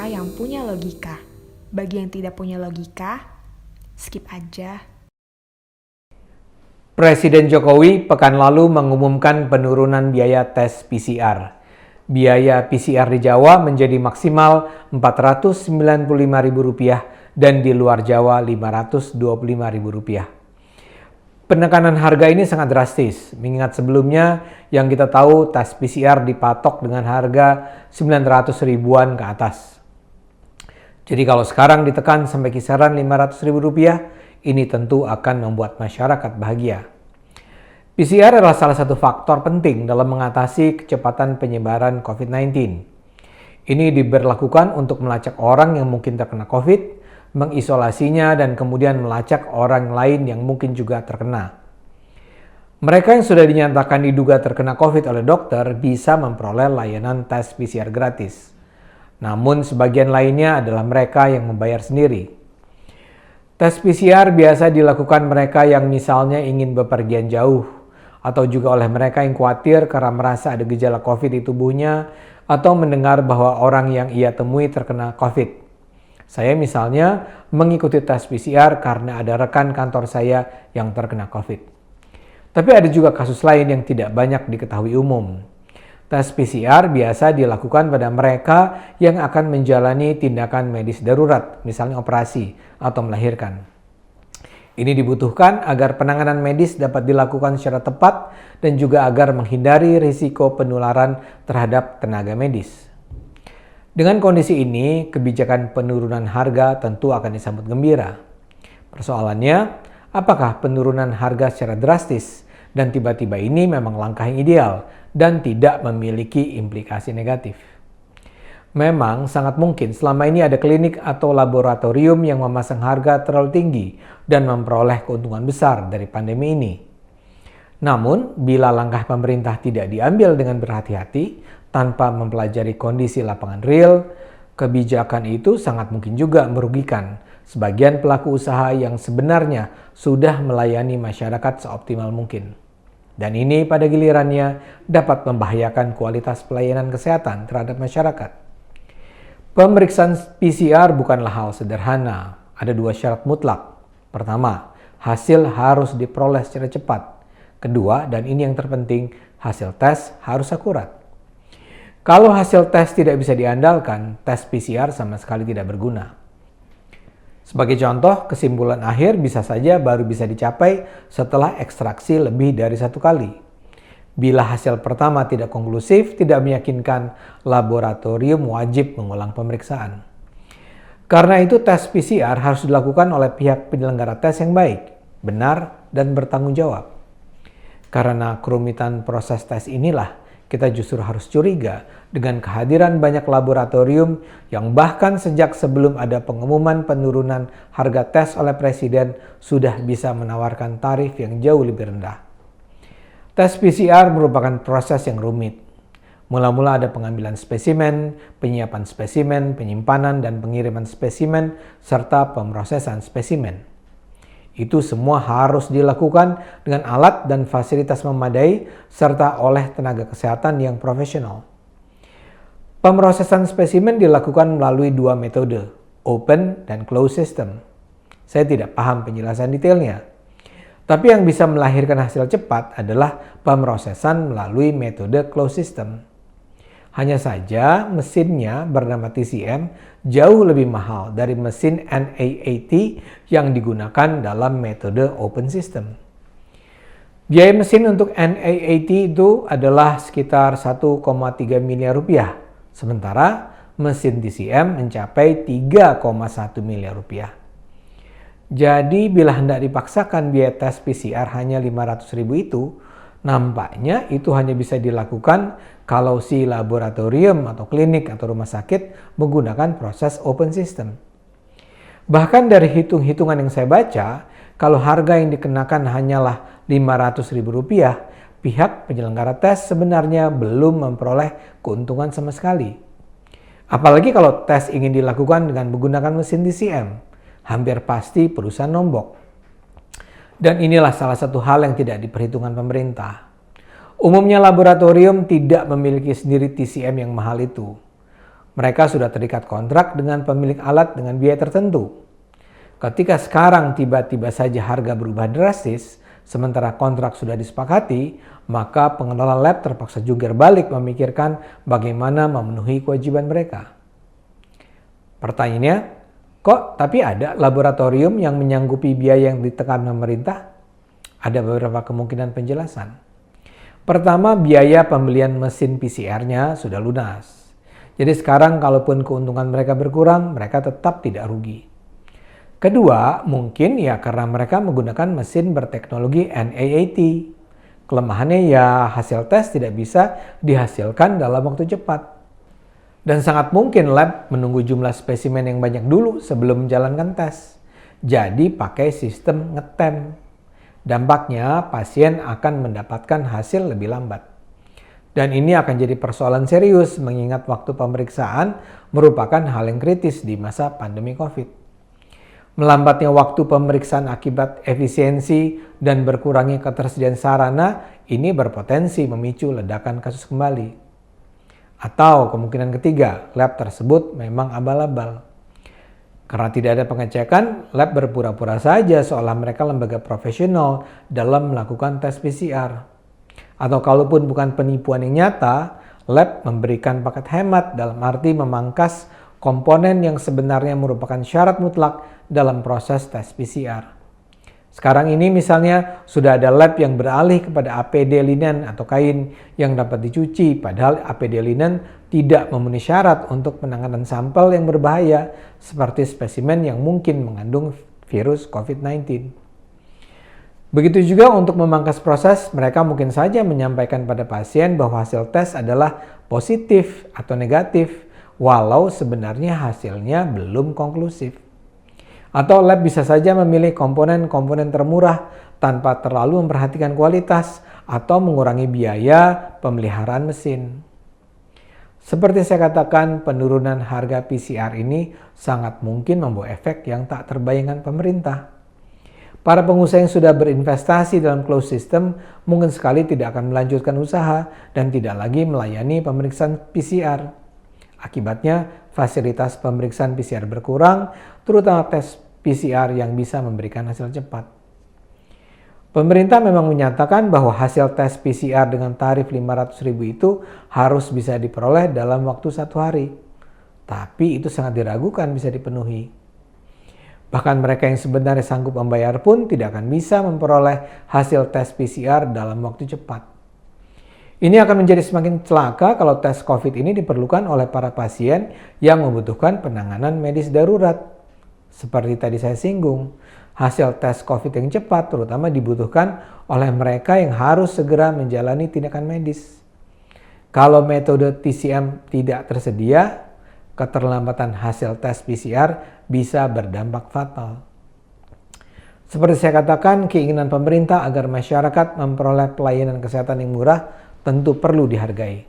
cerita yang punya logika. Bagi yang tidak punya logika, skip aja. Presiden Jokowi pekan lalu mengumumkan penurunan biaya tes PCR. Biaya PCR di Jawa menjadi maksimal Rp495.000 dan di luar Jawa Rp525.000. Penekanan harga ini sangat drastis, mengingat sebelumnya yang kita tahu tes PCR dipatok dengan harga 900 ribuan ke atas. Jadi kalau sekarang ditekan sampai kisaran Rp500.000, ini tentu akan membuat masyarakat bahagia. PCR adalah salah satu faktor penting dalam mengatasi kecepatan penyebaran COVID-19. Ini diberlakukan untuk melacak orang yang mungkin terkena COVID, mengisolasinya, dan kemudian melacak orang lain yang mungkin juga terkena. Mereka yang sudah dinyatakan diduga terkena COVID oleh dokter bisa memperoleh layanan tes PCR gratis. Namun sebagian lainnya adalah mereka yang membayar sendiri. Tes PCR biasa dilakukan mereka yang misalnya ingin bepergian jauh, atau juga oleh mereka yang khawatir karena merasa ada gejala COVID di tubuhnya, atau mendengar bahwa orang yang ia temui terkena COVID. Saya misalnya mengikuti tes PCR karena ada rekan kantor saya yang terkena COVID. Tapi ada juga kasus lain yang tidak banyak diketahui umum. Tes PCR biasa dilakukan pada mereka yang akan menjalani tindakan medis darurat, misalnya operasi atau melahirkan. Ini dibutuhkan agar penanganan medis dapat dilakukan secara tepat dan juga agar menghindari risiko penularan terhadap tenaga medis. Dengan kondisi ini, kebijakan penurunan harga tentu akan disambut gembira. Persoalannya, apakah penurunan harga secara drastis dan tiba-tiba ini memang langkah yang ideal dan tidak memiliki implikasi negatif? Memang sangat mungkin selama ini ada klinik atau laboratorium yang memasang harga terlalu tinggi dan memperoleh keuntungan besar dari pandemi ini. Namun, bila langkah pemerintah tidak diambil dengan berhati-hati, tanpa mempelajari kondisi lapangan real, kebijakan itu sangat mungkin juga merugikan sebagian pelaku usaha yang sebenarnya sudah melayani masyarakat seoptimal mungkin. Dan ini pada gilirannya dapat membahayakan kualitas pelayanan kesehatan terhadap masyarakat. Pemeriksaan PCR bukanlah hal sederhana. Ada dua syarat mutlak. Pertama, hasil harus diperoleh secara cepat. Kedua, dan ini yang terpenting, hasil tes harus akurat. Kalau hasil tes tidak bisa diandalkan, tes PCR sama sekali tidak berguna. Sebagai contoh, kesimpulan akhir bisa saja baru bisa dicapai setelah ekstraksi lebih dari satu kali. Bila hasil pertama tidak konklusif, tidak meyakinkan, laboratorium wajib mengulang pemeriksaan. Karena itu tes PCR harus dilakukan oleh pihak penyelenggara tes yang baik, benar, dan bertanggung jawab. Karena kerumitan proses tes inilah, kita justru harus curiga dengan kehadiran banyak laboratorium yang bahkan sejak sebelum ada pengumuman penurunan harga tes oleh Presiden sudah bisa menawarkan tarif yang jauh lebih rendah. Tes PCR merupakan proses yang rumit. Mula-mula ada pengambilan spesimen, penyiapan spesimen, penyimpanan dan pengiriman spesimen, serta pemrosesan spesimen. Itu semua harus dilakukan dengan alat dan fasilitas memadai serta oleh tenaga kesehatan yang profesional. Pemrosesan spesimen dilakukan melalui dua metode, open dan closed system. Saya tidak paham penjelasan detailnya. Tapi yang bisa melahirkan hasil cepat adalah pemrosesan melalui metode closed system. Hanya saja mesinnya bernama TCM jauh lebih mahal dari mesin NAAT yang digunakan dalam metode open system. Biaya mesin untuk NAAT itu adalah sekitar 1,3 miliar rupiah, sementara mesin TCM mencapai 3,1 miliar rupiah. Jadi bila hendak dipaksakan biaya tes PCR hanya 500.000 itu, nampaknya itu hanya bisa dilakukan kalau si laboratorium atau klinik atau rumah sakit menggunakan proses open system. Bahkan dari hitung-hitungan yang saya baca, kalau harga yang dikenakan hanyalah Rp500.000, pihak penyelenggara tes sebenarnya belum memperoleh keuntungan sama sekali. Apalagi kalau tes ingin dilakukan dengan menggunakan mesin TCM, hampir pasti perusahaan nombok. Dan inilah salah satu hal yang tidak diperhitungkan pemerintah. Umumnya laboratorium tidak memiliki sendiri TCM yang mahal itu. mereka sudah terikat kontrak dengan pemilik alat dengan biaya tertentu. Ketika sekarang tiba-tiba saja harga berubah drastis, sementara kontrak sudah disepakati, maka pengelola lab terpaksa jungkir balik memikirkan bagaimana memenuhi kewajiban mereka. Pertanyaannya, kok tapi ada laboratorium yang menyanggupi biaya yang ditekan pemerintah? Ada beberapa kemungkinan penjelasan. Pertama, biaya pembelian mesin PCR-nya sudah lunas. Jadi sekarang kalaupun keuntungan mereka berkurang, mereka tetap tidak rugi. Kedua, mungkin ya karena mereka menggunakan mesin berteknologi NAAT. Kelemahannya ya hasil tes tidak bisa dihasilkan dalam waktu cepat. Dan sangat mungkin lab menunggu jumlah spesimen yang banyak dulu sebelum menjalankan tes. Jadi pakai sistem ngetem. Dampaknya pasien akan mendapatkan hasil lebih lambat. Dan ini akan jadi persoalan serius mengingat waktu pemeriksaan merupakan hal yang kritis di masa pandemi COVID. Melambatnya waktu pemeriksaan akibat efisiensi dan berkurangnya ketersediaan sarana ini berpotensi memicu ledakan kasus kembali. Atau kemungkinan ketiga, lab tersebut memang abal-abal. Karena tidak ada pengecekan, lab berpura-pura saja seolah mereka lembaga profesional dalam melakukan tes PCR. Atau kalaupun bukan penipuan yang nyata, lab memberikan paket hemat dalam arti memangkas komponen yang sebenarnya merupakan syarat mutlak dalam proses tes PCR. Sekarang ini misalnya sudah ada lab yang beralih kepada APD linen atau kain yang dapat dicuci, padahal APD linen tidak memenuhi syarat untuk penanganan sampel yang berbahaya seperti spesimen yang mungkin mengandung virus COVID-19. Begitu juga untuk memangkas proses, mereka mungkin saja menyampaikan pada pasien bahwa hasil tes adalah positif atau negatif, walau sebenarnya hasilnya belum konklusif. Atau lab bisa saja memilih komponen-komponen termurah tanpa terlalu memperhatikan kualitas atau mengurangi biaya pemeliharaan mesin. Seperti saya katakan, penurunan harga PCR ini sangat mungkin membawa efek yang tak terbayangkan pemerintah. Para pengusaha yang sudah berinvestasi dalam closed system mungkin sekali tidak akan melanjutkan usaha dan tidak lagi melayani pemeriksaan PCR. Akibatnya, fasilitas pemeriksaan PCR berkurang, terutama tes PCR yang bisa memberikan hasil cepat. Pemerintah memang menyatakan bahwa hasil tes PCR dengan tarif 500.000 itu harus bisa diperoleh dalam waktu 1 hari. Tapi itu sangat diragukan bisa dipenuhi. Bahkan mereka yang sebenarnya sanggup membayar pun tidak akan bisa memperoleh hasil tes PCR dalam waktu cepat. Ini akan menjadi semakin celaka kalau tes COVID ini diperlukan oleh para pasien yang membutuhkan penanganan medis darurat. Seperti tadi saya singgung, hasil tes COVID yang cepat terutama dibutuhkan oleh mereka yang harus segera menjalani tindakan medis. Kalau metode TCM tidak tersedia, keterlambatan hasil tes PCR bisa berdampak fatal. Seperti saya katakan, keinginan pemerintah agar masyarakat memperoleh pelayanan kesehatan yang murah tentu perlu dihargai.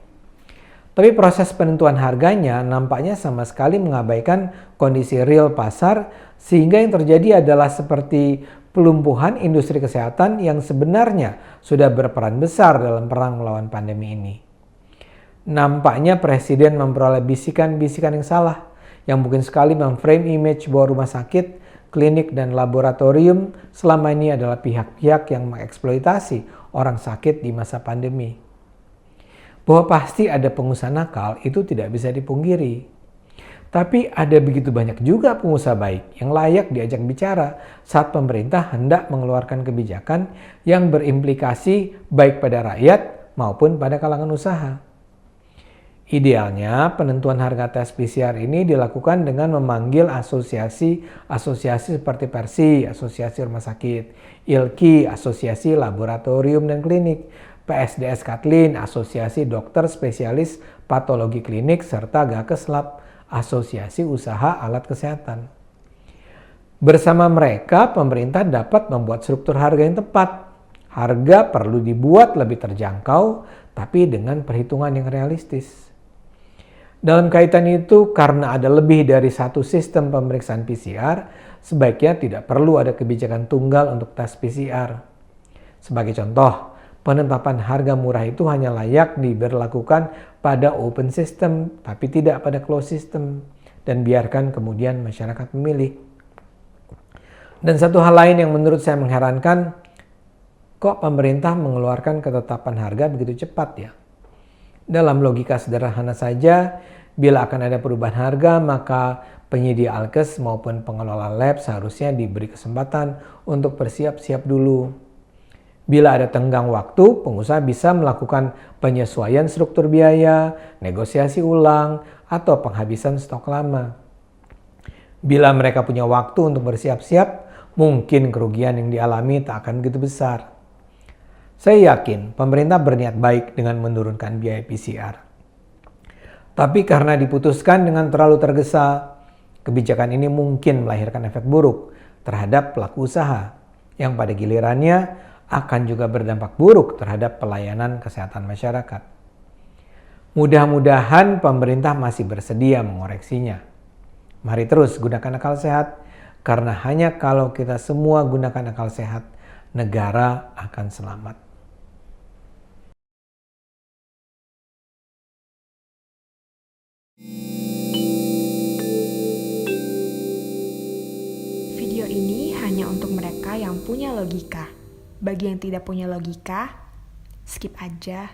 Tapi proses penentuan harganya nampaknya sama sekali mengabaikan kondisi real pasar, sehingga yang terjadi adalah seperti pelumpuhan industri kesehatan yang sebenarnya sudah berperan besar dalam perang melawan pandemi ini. Nampaknya Presiden memperoleh bisikan-bisikan yang salah, yang mungkin sekali memframe image bahwa rumah sakit, klinik, dan laboratorium selama ini adalah pihak-pihak yang mengeksploitasi orang sakit di masa pandemi. Bahwa pasti ada pengusaha nakal itu tidak bisa dipungkiri. Tapi ada begitu banyak juga pengusaha baik yang layak diajak bicara saat pemerintah hendak mengeluarkan kebijakan yang berimplikasi baik pada rakyat maupun pada kalangan usaha. Idealnya penentuan harga tes PCR ini dilakukan dengan memanggil asosiasi seperti Persi, Asosiasi Rumah Sakit, ILKI, Asosiasi Laboratorium dan Klinik, PSDS Katlin, Asosiasi Dokter Spesialis Patologi Klinik, serta Gakes Lab, Asosiasi Usaha Alat Kesehatan. Bersama mereka, pemerintah dapat membuat struktur harga yang tepat. Harga perlu dibuat lebih terjangkau, tapi dengan perhitungan yang realistis. Dalam kaitan itu, karena ada lebih dari satu sistem pemeriksaan PCR, sebaiknya tidak perlu ada kebijakan tunggal untuk tes PCR. Sebagai contoh, penetapan harga murah itu hanya layak diberlakukan pada open system, tapi tidak pada closed system, dan biarkan kemudian masyarakat memilih. Dan satu hal lain yang menurut saya mengherankan, kok pemerintah mengeluarkan ketetapan harga begitu cepat ya? Dalam logika sederhana saja, bila akan ada perubahan harga, maka penyedia alkes maupun pengelola lab seharusnya diberi kesempatan untuk bersiap-siap dulu. Bila ada tenggang waktu, pengusaha bisa melakukan penyesuaian struktur biaya, negosiasi ulang, atau penghabisan stok lama. Bila mereka punya waktu untuk bersiap-siap, mungkin kerugian yang dialami tak akan begitu besar. Saya yakin pemerintah berniat baik dengan menurunkan biaya PCR. Tapi karena diputuskan dengan terlalu tergesa, kebijakan ini mungkin melahirkan efek buruk terhadap pelaku usaha, yang pada gilirannya akan juga berdampak buruk terhadap pelayanan kesehatan masyarakat. Mudah-mudahan pemerintah masih bersedia mengoreksinya. Mari terus gunakan akal sehat, karena hanya kalau kita semua gunakan akal sehat, negara akan selamat. Video ini hanya untuk mereka yang punya logika. Bagi yang tidak punya logika, skip aja.